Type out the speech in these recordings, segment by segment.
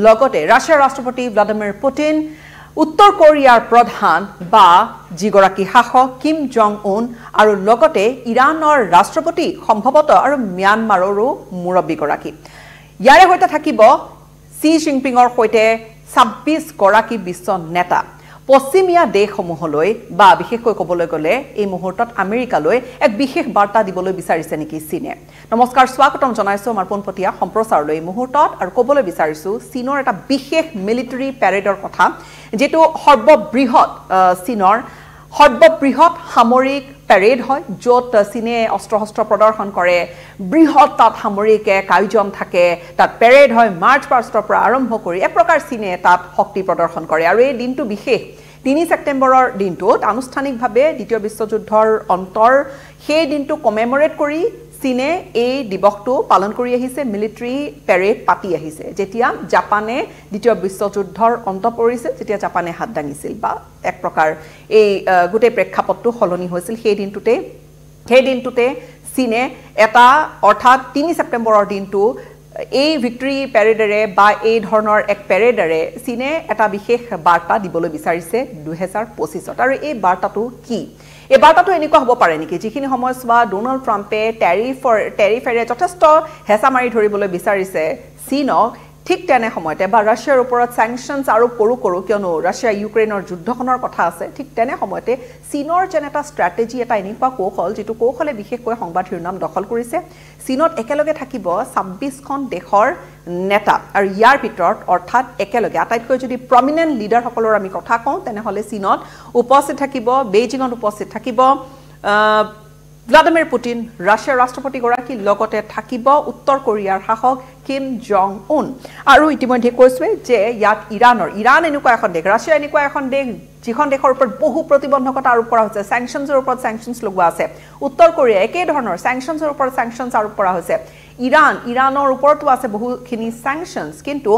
লগতে ৰাছিয়াৰ ৰাষ্ট্ৰপতি ভ্লাদিমিৰ পুটিন উত্তৰ কোৰিয়াৰ প্ৰধান বা যিগৰাকী শাসক কিম জং উন আৰু লগতে ইৰাণৰ ৰাষ্ট্ৰপতি সম্ভৱতঃ আৰু ম্যানমাৰৰো মুৰব্বীগৰাকী ইয়াৰে সৈতে থাকিব চি জিনপিঙৰ সৈতে ২৬ গৰাকী বিশ্ব নেতা পশ্চিমীয়া দেশসমূহলৈ বা বিশেষকৈ ক'বলৈ গ'লে এই মুহূৰ্তত আমেৰিকালৈ এক বিশেষ বাৰ্তা দিবলৈ বিচাৰিছে নেকি চীনে নমস্কাৰ স্বাগতম জনাইছো আমাৰ পোনপটীয়া সম্প্ৰচাৰলৈ এই মুহূৰ্তত আৰু ক'বলৈ বিচাৰিছো চীনৰ এটা বিশেষ মিলিটাৰী প্যাৰেডৰ কথা যেটো সৰ্ববৃহৎ চীনৰ সৰ্ববৃহৎ সামৰিক প্যাৰেড হয় য'ত চীনে অস্ত্ৰ প্ৰদৰ্শন কৰে বৃহৎ তাত সামৰিক আয়োজন থাকে তাত প্যাৰেড হয় মাৰ্চ পাষ্টৰ পৰা আৰম্ভ কৰি এক প্ৰকাৰ চীনে তাত শক্তি প্ৰদৰ্শন কৰে আৰু এই দিনটো বিশেষ ৩ ছেপ্টেম্বৰৰ দিনটোত আনুষ্ঠানিকভাৱে দ্বিতীয় বিশ্বযুদ্ধৰ অন্তৰ সেই দিনটো কমেমৰেট কৰি চীনে এই দিৱসটো পালন কৰি আহিছে মিলিটাৰী প্যাৰেড পাতি আহিছে যেতিয়া জাপানে দ্বিতীয় বিশ্বযুদ্ধৰ অন্ত পৰিছিল যেতিয়া জাপানে হাত দাঙিছিল বা এক প্ৰকাৰ এই গোটেই প্ৰেক্ষাপটটো সলনি হৈছিল সেই দিনটোতে চীনে এটা অৰ্থাৎ ৩ ছেপ্টেম্বৰৰ দিনটো এই ভিক্টৰী প্যাৰেডেৰে বা এই ধৰণৰ এক প্যাৰেডেৰে চীনে এটা বিশেষ বাৰ্তা দিবলৈ বিচাৰিছে ২০২৫ত আৰু এই বাৰ্তাটো কি এই বাৰ্তাটো এনেকুৱা হ'ব পাৰে নেকি যিখিনি সময়ছোৱা ডোনাল্ড ট্ৰাম্পে টেৰিফেৰে যথেষ্ট হেঁচা মাৰি ধৰিবলৈ বিচাৰিছে চীনক ঠিক তেনে সময়তে বা ৰাছিয়াৰ ওপৰত স্যাংচনছ আৰোপ কৰো কিয়নো ৰাছিয়া ইউক্ৰেইনৰ যুদ্ধখনৰ কথা আছে ঠিক তেনে সময়তে চীনৰ যেন এটা ষ্ট্ৰেটেজি এটা এনেকুৱা কৌশল যেটো কৌশলে বিশেষকৈ সংবাদ শিৰোনাম দখল কৰিছে চীনত একেলগে থাকিব ২৬খন দেশৰ নেতা আৰু ইয়াৰ ভিতৰত অৰ্থাৎ একেলগে আটাইতকৈ যদি প্ৰমিনেন্ট লিডাৰসকলৰ আমি কথা কওঁ তেনেহলে চীনত উপস্থিত থাকিব বেইজিঙত উপস্থিত থাকিব ভ্লাদিমিৰ পুটিন ৰাছিয়াৰ ৰাষ্ট্ৰপতি গৰাকী লগতে থাকিব উত্তৰ কোৰিয়াৰ শাসক কিম জং উন আৰু ইতিমধ্যে কৈছোৱে যে ইয়াত ইৰাণ এনেকুৱা এখন দেশ ৰাছিয়া এনেকুৱা এখন দেশ যিখন দেশৰ ওপৰত বহু প্ৰতিবন্ধকতা আৰোপ কৰা হৈছে স্যাংচনছৰ ওপৰত স্যাংচনছ লগোৱা আছে উত্তৰ কোৰিয়া একে ধৰণৰ স্যাংচনছৰ ওপৰত স্যাংচনছ আৰোপ কৰা হৈছে ইৰাণৰ ওপৰতো আছে বহুখিনি স্যাংচনছ কিন্তু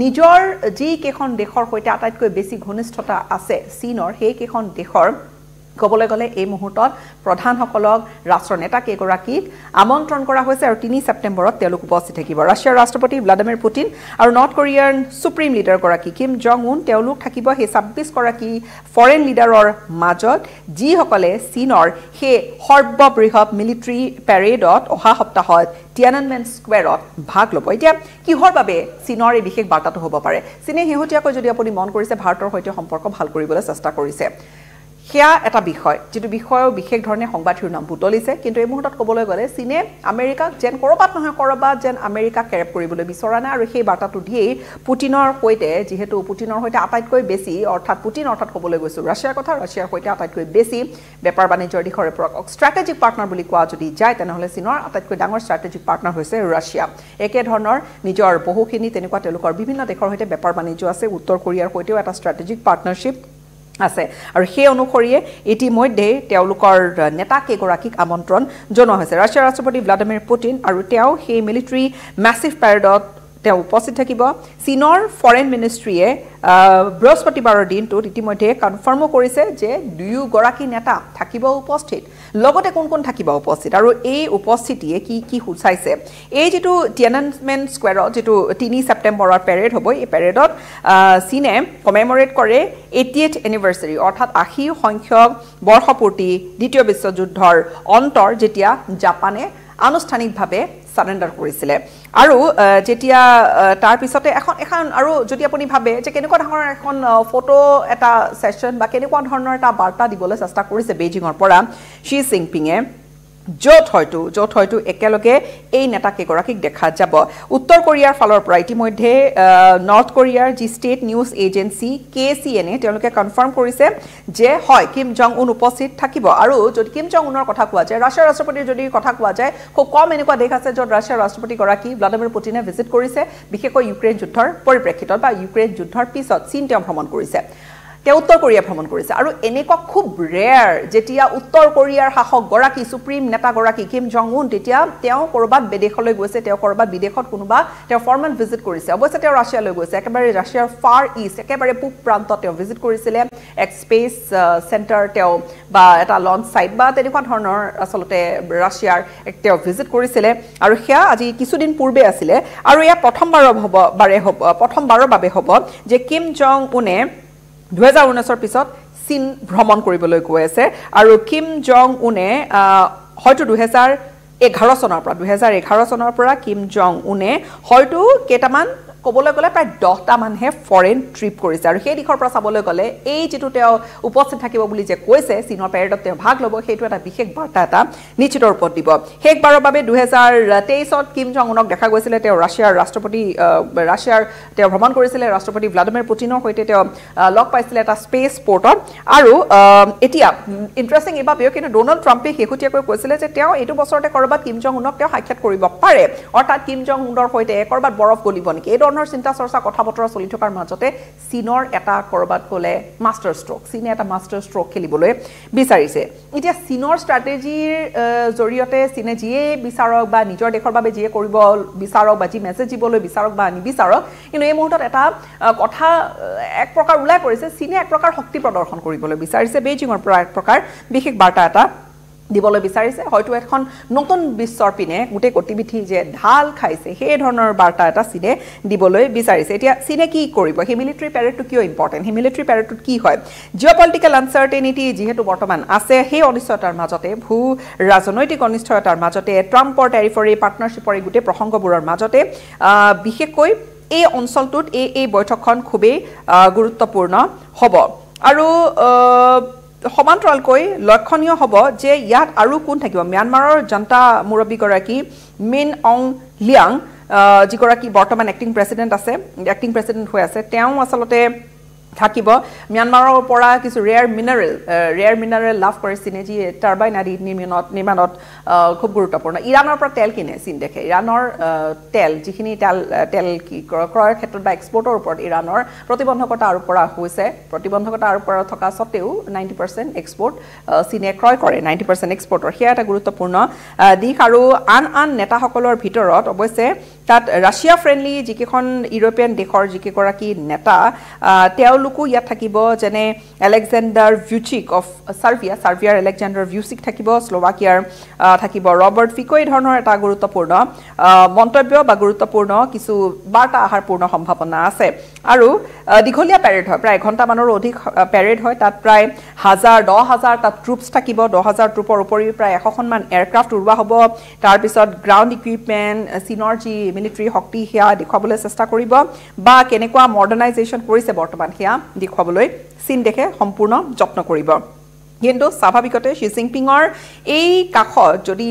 নিজৰ যি কেইখন দেশৰ সৈতে আটাইতকৈ বেছি ঘনিষ্ঠতা আছে চীনৰ সেই কেইখন দেশৰ ক'বলৈ গ'লে এই মুহূৰ্তত প্ৰধানসকলক ৰাষ্ট্ৰ নেতা কেইগৰাকীক আমন্ত্ৰণ কৰা হৈছে আৰু ৩ ছেপ্টেম্বৰত তেওঁলোক উপস্থিত থাকিব ৰাছিয়াৰ ৰাষ্ট্ৰপতি ভ্লাদিমিৰ পুটিন আৰু নৰ্থ কোৰিয়াৰ সুপ্ৰিম লিডাৰ গৰাকী কিম জং উন তেওঁলোক থাকিব সেই ২৬ গৰাকী ফৰেন লিডাৰৰ মাজত যিসকলে চীনৰ সেই সৰ্ববৃহৎ মিলিটাৰী প্যাৰেডত অহা সপ্তাহত টিয়ানানমেন স্কোৱাৰত ভাগ ল'ব এতিয়া কিহৰ বাবে চীনৰ এই বিশেষ বাৰ্তাটো হ'ব পাৰে চীনে শেহতীয়াকৈ যদি আপুনি মন কৰিছে ভাৰতৰ সৈতে সম্পৰ্ক ভাল কৰিবলৈ চেষ্টা কৰিছে সেয়া এটা বিষয় যেটো বিষয়ও বিশেষ ধৰণে সংবাদ শিৰোনাম বুটলিছে কিন্তু এই মুহূৰ্তত ক'বলৈ গ'লে চীনে আমেৰিকাক যেন কৰবাত যেন আমেৰিকাক কেৰেপ কৰিবলৈ বিচৰা নাই আৰু সেই বাৰ্তাটো দিয়েই পুটিনৰ সৈতে যিহেতু পুটিনৰ সৈতে আটাইতকৈ বেছি অৰ্থাৎ পুটিন অৰ্থাৎ ক'বলৈ গৈছো ৰাছিয়াৰ কথা ৰাছিয়াৰ সৈতে আটাইতকৈ বেছি বেপাৰ বাণিজ্যৰ দিশৰে পৰা ষ্ট্ৰেটেজিক পাৰ্টনাৰ বুলি কোৱা যদি যায় তেনেহ'লে চীনৰ আটাইতকৈ ডাঙৰ ষ্ট্ৰেটেজিক পাৰ্টনাৰ হৈছে ৰাছিয়া একে ধৰণৰ নিজৰ বহুখিনি তেনেকুৱা তেওঁলোকৰ বিভিন্ন দেশৰ সৈতে বেপাৰ বাণিজ্য আছে উত্তৰ কোৰিয়াৰ সৈতেও এটা ষ্ট্ৰেটেজিক পাৰ্টনাৰশ্বিপ আছে আৰু সেই অনুসৰিয়ে ইতিমধ্যে তেওঁলোকৰ নেতা কেইগৰাকীক আমন্ত্ৰণ জনোৱা হৈছে ৰাছিয়াৰ ৰাষ্ট্ৰপতি ভ্লাদিমিৰ পুটিন আৰু তেওঁ সেই মিলিটাৰী মেছিভ প্যাৰেডত তেওঁ উপস্থিত থাকিব চীনৰ ফৰেন মিনিষ্ট্ৰীয়ে বৃহস্পতিবাৰৰ দিনটোত ইতিমধ্যে কনফাৰ্মো কৰিছে যে দুয়োগৰাকী নেতা থাকিব উপস্থিত লগতে কোন থাকিব উপস্থিত আৰু এই উপস্থিতিয়ে কি সূচাইছে এই যেটো টিয়ানানমেন স্কোৱাৰত যেটো ৩ ছেপ্টেম্বৰৰ প্যাৰেড হ'ব এই প্যাৰেডত চীনে কমেমৰেট কৰে 80th এনিভাৰ্সাৰী অৰ্থাৎ 80 সংখ্যক বৰ্ষপূৰ্তি দ্বিতীয় বিশ্বযুদ্ধৰ অন্তৰ যেতিয়া জাপানে আনুষ্ঠানিকভাৱে সাৰেন্ডাৰ কৰিছিলে আৰু যেতিয়া তাৰ পিছতে এখন আৰু যদি আপুনি ভাবে যে কেনেকুৱা ধৰণৰ এখন ফটো এটা সেশন বা কেনেকুৱা ধৰণৰ এটা বাৰ্তা দিবলৈ চেষ্টা কৰিছে বেইজিঙৰ পৰা শি জিনপিঙে য'ত হয়তো একেলগে এই নেতা কেইগৰাকীক দেখা যাব উত্তৰ কোৰিয়াৰ ফালৰ পৰা ইতিমধ্যে নৰ্থ কোৰিয়াৰ যি ষ্টেট নিউজ এজেন্সি KCNA তেওঁলোকে কনফাৰ্ম কৰিছে যে হয় কিম জং উন উপস্থিত থাকিব আৰু যদি কিম জং উনৰ কথা কোৱা যায় ৰাছিয়াৰ ৰাষ্ট্ৰপতিৰ যদি কথা কোৱা যায় খুব কম এনেকুৱা দেশ আছে য'ত ৰাছিয়াৰ ৰাষ্ট্ৰপতি গৰাকী ভ্লাদিমিৰ পুটিনে ভিজিট কৰিছে বিশেষকৈ ইউক্ৰেইন যুদ্ধৰ পৰিপ্ৰেক্ষিতত বা ইউক্ৰেইন যুদ্ধৰ পিছত চীন তেওঁ ভ্ৰমণ কৰিছে তেওঁ উত্তৰ কোৰিয়া ভ্ৰমণ কৰিছে আৰু এনেকুৱা খুব ৰেয়াৰ যেতিয়া উত্তৰ কোৰিয়াৰ শাসক গৰাকী সুপ্ৰিম নেতা গৰাকী কিম জং উন তেতিয়া তেওঁ কৰবাত বিদেশলৈ গৈছে তেওঁ কৰবাত বিদেশত কোনোবা তেওঁ ফৰ্মেল ভিজিট কৰিছে অৱশ্যে তেওঁ ৰাছিয়ালৈ গৈছে একেবাৰে ৰাছিয়াৰ ফাৰ ইষ্ট একেবাৰে পূব প্ৰান্তত তেওঁ ভিজিট কৰিছিলে এক স্পেচ চেণ্টাৰ তেওঁ বা এটা লঞ্চ সাইট বা তেনেকুৱা ধৰণৰ আসলতে ৰাছিয়াৰ তেওঁ ভিজিট কৰিছিলে আৰু সেয়া আজি কিছুদিন পূৰ্বে আছিলে আৰু এয়া প্ৰথমবাৰৰ বাবে হ'ব যে কিম জং উনে 2019 পিছত চীন ভ্ৰমণ কৰিবলৈ গৈ আছে আৰু কিম জং উনে হয়তো 2011 চনৰ পৰা কিম জং উনে হয়তো কেইটামান ক'বলৈ গ'লে প্ৰায় 10টা মানহে ফৰেন ট্ৰিপ কৰিছে আৰু সেই দিশৰ পৰা চাবলৈ গ'লে এই যেটো তেওঁ উপস্থিত থাকিব বুলি যে কৈছে চীনৰ পেৰেডত তেওঁ ভাগ ল'ব সেইটো এটা বিশেষ বাৰ্তা এটা নিশ্চিত ৰূপত দিব শেষবাৰৰ বাবে 2023ত কিম জং উনক দেখা গৈছিল তেওঁ ৰাছিয়াৰ তেওঁ ভ্ৰমণ কৰিছিল ৰাষ্ট্ৰপতি ভ্লাদিমিৰ পুটিনৰ সৈতে তেওঁ লগ পাইছিল এটা স্পেচ পোৰ্টত আৰু এতিয়া ইন্টাৰেষ্টিং এবাবেও কিন্তু ডোনাল্ড ট্ৰাম্পে শেহতীয়াকৈ কৈছিল যে তেওঁ এইটো বছৰতে কৰবাত কিম জং উনক তেওঁ সাক্ষাৎ কৰিব পাৰে অৰ্থাৎ কিম জং উনৰ সৈতে কৰবাত বৰফ গলিব নেকি এই ধৰণৰ চিন্তা চৰ্চা কথা বতৰা চলি থকাৰ মাজতে চীনৰ এটা কৰবাত গলে মাষ্টাৰ ষ্ট্ৰোক চীনে এটা মাষ্টাৰ ষ্ট্ৰোক খেলিবলৈ বিচাৰিছে এতিয়া চীনৰ ষ্ট্ৰেটেজিৰ জৰিয়তে চীনে যিয়ে বিচাৰক বা নিজৰ দেশৰ বাবে যিয়ে কৰিব বিচাৰক বা যি মেছেজ দিবলৈ বিচাৰক বা নিবিচাৰক কিন্তু এই মুহূৰ্তত এটা কথা এক প্ৰকাৰ উলাই পৰিছে চীনে এক প্ৰকাৰ শক্তি প্ৰদৰ্শন কৰিবলৈ বিচাৰিছে বেইজিঙৰ পৰা এক প্ৰকাৰ বিশেষ বাৰ্তা এটা দিবলৈ বিচাৰিছে হয়তো এখন নতুন বিশ্বৰ পিনে গুটে গতিবিধি যে ঢাল খাইছে সেই ধৰণৰ বাৰ্তা এটা চীনে দিবলৈ বিচাৰিছে এতিয়া চীনে কি কৰিব হে মিলিটাৰী পেৰেডটো কিয় ইম্পৰ্টেন্ট হে মিলিটাৰী পেৰেডটো কি হয় জিঅ'পলিটিক্যাল আনসাৰ্টেনিটি যেহেতু বৰ্তমান আছে সেই অনিশ্চয়তাৰ মাজতে ভূ ৰাজনৈতিক অনিশ্চয়তাৰ মাজতে ট্ৰাম্পৰ টেৰিফৰ পাৰ্টনাৰশ্বিপৰ গুটে প্ৰসংগবোৰৰ মাজতে বিশেষকৈ এই অঞ্চলটোত এই বৈঠকখন খুবেই গুৰুত্বপূৰ্ণ হ'ব আৰু সমান্তৰালকৈ লক্ষণীয় হ'ব যে ইয়াত আৰু কোন থাকিব ম্যানমাৰৰ জনতা মুৰব্বী গৰাকী মিন অং লিয়াং যিগৰাকী বৰ্তমান এক্টিং প্ৰেসিডেন্ট হৈ আছে তেওঁ আসলতে থাকিব ম্যানমাৰৰ পৰা কিছু ৰেয়াৰ মিনাৰেল লাভ কৰে চীনে যি টাৰবাইন আদি নিৰ্মাণত খুব গুৰুত্বপূৰ্ণ ইৰাণৰ পৰা তেল কিনে চীন দেখে ইৰাণৰ তেল যিখিনি তেল ক্ৰয়ৰ ক্ষেত্ৰত বা এক্সপৰ্টৰ ওপৰত ইৰাণৰ প্ৰতিবন্ধকতা আৰোপ কৰা হৈছে প্ৰতিবন্ধকতা আৰোপ কৰা থকা সত্ত্বেও 90% এক্সপৰ্ট চীনে ক্ৰয় কৰে 90% এক্সপৰ্টৰ সেয়া এটা গুৰুত্বপূৰ্ণ দিশ আৰু আন নেতাসকলৰ ভিতৰত অৱশ্যে তাত ৰাছিয়া ফ্ৰেণ্ডলি যিকেইখন ইউৰোপিয়ান দেশৰ যিকেইগৰাকী নেতা তেওঁলোকো ইয়াত থাকিব যেনে আলেকজেণ্ডাৰ ভিউচিক অফ সাৰ্বিয়াৰ আলেকজেণ্ডাৰ ভিউচিক থাকিব স্লোভাকিয়াৰ থাকিব ৰবাৰ্ট ফিকো এই ধৰণৰ এটা গুৰুত্বপূৰ্ণ মন্তব্য বা গুৰুত্বপূৰ্ণ কিছু বাৰ্তা আহাৰ পূৰ্ণ সম্ভাৱনা আছে আৰু দীঘলীয়া পেৰেড হয় প্ৰায় ঘণ্টামানৰ অধিক পেৰেড হয় তাত প্ৰায় 10,000 তাত ট্ৰুপছ থাকিব 10,000 ট্ৰুপৰ উপৰিও প্ৰায় 100খনমান এয়াৰক্ৰাফ্ট উৰুৱা হ'ব তাৰ পিছত গ্ৰাউণ্ড ইকুইপমেণ্ট চীনৰ যি মিলিটাৰী শক্তি সেয়া দেখুৱাবলৈ চেষ্টা কৰিব বা কেনেকুৱা মডাৰ্নাইজেশ্যন কৰিছে বৰ্তমান সেয়া দেখুৱাবলৈ চীন দেশে সম্পূৰ্ণ যত্ন কৰিব কিন্তু স্বাভাৱিকতে শি জিনপিঙৰ এই কাখত যদি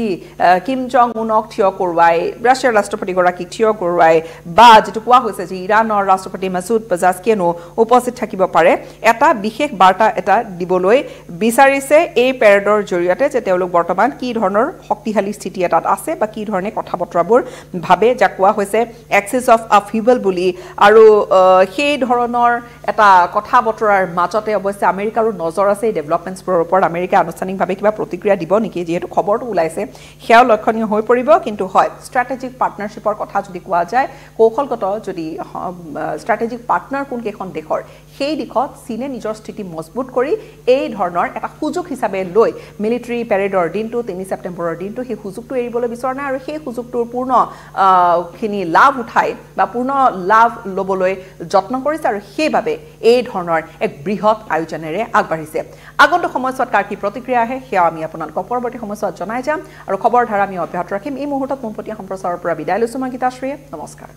কিম জং উনক থিয় কৰোৱাই ৰাছিয়াৰ ৰাষ্ট্ৰপতিগৰাকীক থিয় কৰোৱাই বা যেটো কোৱা হৈছে যে ইৰাণৰ ৰাষ্ট্ৰপতি মাছুদ পেজাস্কিয়ানো উপস্থিত থাকিব পাৰে এটা বিশেষ বাৰ্তা এটা দিবলৈ বিচাৰিছে এই পেৰেডৰ জৰিয়তে যে তেওঁলোক বৰ্তমান কি ধৰণৰ শক্তিশালী স্থিতি এটাত আছে বা কি ধৰণে কথা বতৰাবোৰ ভাবে যা কোৱা হৈছে এক্সিছ অফ আফিবল বুলি আৰু সেই ধৰণৰ এটা কথা বতৰাৰ মাজতে অৱশ্যে আমেৰিকাৰো নজৰ আছে ডেভেলপমেণ্টছৰ ওপৰত আমেৰিকা আনুষ্ঠানিকভাৱে কিবা প্ৰতিক্ৰিয়া দিব নেকি যেহেতু খবৰটো ওলাইছে সেয়াও লক্ষণীয় হৈ পৰিব কিন্তু হয় ষ্ট্ৰেটেজিক পাৰ্টনাৰশ্বিপৰ কথা যদি কোৱা যায় কৌশলগত যদি ষ্ট্ৰেটেজিক পাৰ্টনাৰ কোন কেইখন দেশৰ সেই দিশত চীনে নিজৰ স্থিতি মজবুত কৰি এই ধৰণৰ এটা সুযোগ হিচাপে লৈ মিলিটাৰী পেৰেডৰ দিনটো 3 ছেপ্টেম্বৰৰ দিনটো সেই সুযোগটো এৰিবলৈ বিচৰা নাই আৰু সেই সুযোগটোৰ পূৰ্ণখিনি লাভ উঠাই বা পূৰ্ণ লাভ ল'বলৈ যত্ন কৰিছে আৰু সেইবাবে এই ধৰণৰ এক বৃহৎ আয়োজনেৰে আগবাঢ়িছে আগন্তুক সময়ছোৱাত কাৰ কি প্ৰতিক্ৰিয়া আহে সেয়া আমি আপোনালোকক পৰৱৰ্তী সময়ছোৱাত জনাই যাম আৰু খবৰ ধাৰা আমি অব্যাহত ৰাখিম এই মুহূৰ্তত পোনপটীয়া সম্প্ৰচাৰৰ পৰা বিদায় লৈছো মই গীতাশ্ৰীয়ে নমস্কাৰ